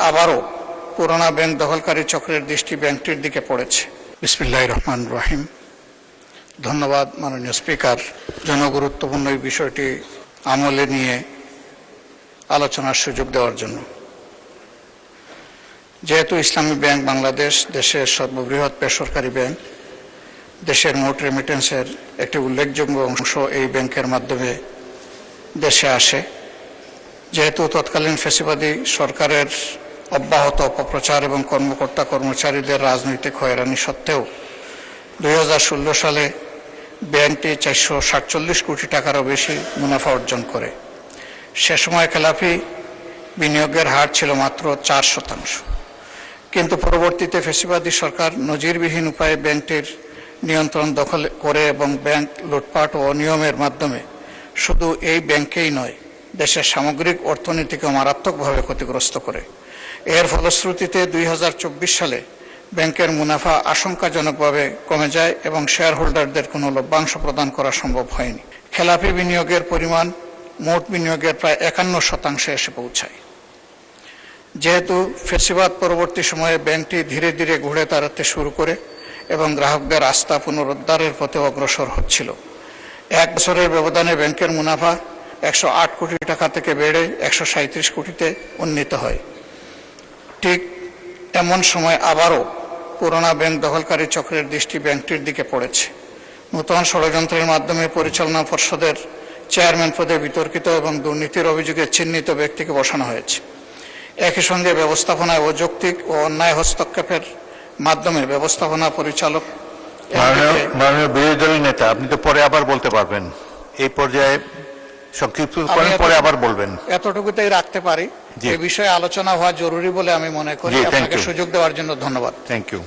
আবারও পুরোনো ব্যাংক দখলকারী চক্রের দৃষ্টি ব্যাংকটির দিকে পড়েছে। বিসমিল্লাহির রহমানির রহিম। ধন্যবাদ মাননীয় স্পিকার, জনগুরুত্বপূর্ণ এই বিষয়টি আমলে নিয়ে আলোচনার সুযোগ দেওয়ার জন্য। যেহেতু ইসলামী ব্যাংক বাংলাদেশ দেশের সর্ববৃহৎ বেসরকারি ব্যাংক, দেশের মোট রেমিটেন্সের একটি উল্লেখযোগ্য অংশ এই ব্যাংকের মাধ্যমে দেশে আসে। যেহেতু তৎকালীন ফ্যাসিবাদী সরকারের অব্যাহত অপপ্রচার এবং কর্মকর্তা কর্মচারীদের রাজনৈতিক হয়রানি সত্ত্বেও 2016 সালে ব্যাংকটি 447 কোটি টাকারও বেশি মুনাফা অর্জন করে। সে সময় খেলাপি বিনিয়োগের হার ছিল মাত্র 4%। কিন্তু পরবর্তীতে ফ্যাসিবাদী সরকার নজিরবিহীন উপায়ে ব্যাংকটির নিয়ন্ত্রণ দখল করে এবং ব্যাংক লুটপাট ও অনিয়মের মাধ্যমে শুধু এই ব্যাংকেই নয়, দেশের সামগ্রিক অর্থনীতিকে মারাত্মকভাবে ক্ষতিগ্রস্ত করে। এর ফলশ্রুতিতে 2024 সালে ব্যাংকের মুনাফা আশঙ্কাজনকভাবে কমে যায় এবং শেয়ার হোল্ডারদের কোনো লভ্যাংশ প্রদান করা সম্ভব হয়নি। খেলাপি বিনিয়োগের পরিমাণ মোট বিনিয়োগের প্রায় 51% এসে পৌঁছায়। যেহেতু ফ্যাসিবাদ পরবর্তী সময়ে ব্যাংকটি ধীরে ধীরে ঘুরে দাঁড়াতে শুরু করে এবং গ্রাহকদের আস্থা পুনরুদ্ধারের পথে অগ্রসর হচ্ছিল, 1 বছরের ব্যবধানে ব্যাংকের মুনাফা 108 কোটি টাকা থেকে বেড়ে 137 কোটিতে উন্নীত হয়। ঠিক এমন সময় আবারও পুরোনো ব্যাংক দখলকারী চক্রের দৃষ্টি ব্যাংকটির দিকে পড়েছে। নূতন ষড়যন্ত্রের মাধ্যমে পরিচালনা পর্ষদের চেয়ারম্যান পদে বিতর্কিত এবং দুর্নীতির অভিযোগে চিহ্নিত ব্যক্তিকে বসানো হয়েছে। একই সঙ্গে ব্যবস্থাপনায় অযৌক্তিক ও অন্যায় হস্তক্ষেপের মাধ্যমে ব্যবস্থাপনা পরিচালক। মাননীয় বিরোধী দলের নেতা, আপনি তো পরে আবার বলতে পারবেন, এই পর্যায়ে সংক্ষিপ্ত করেন, পরে আবার বলবেন। এতটুকুতেই রাখতে পারি। এই বিষয়ে আলোচনা হওয়া জরুরি বলে আমি মনে করি। আপনাকে সুযোগ দেওয়ার জন্য ধন্যবাদ। Thank you.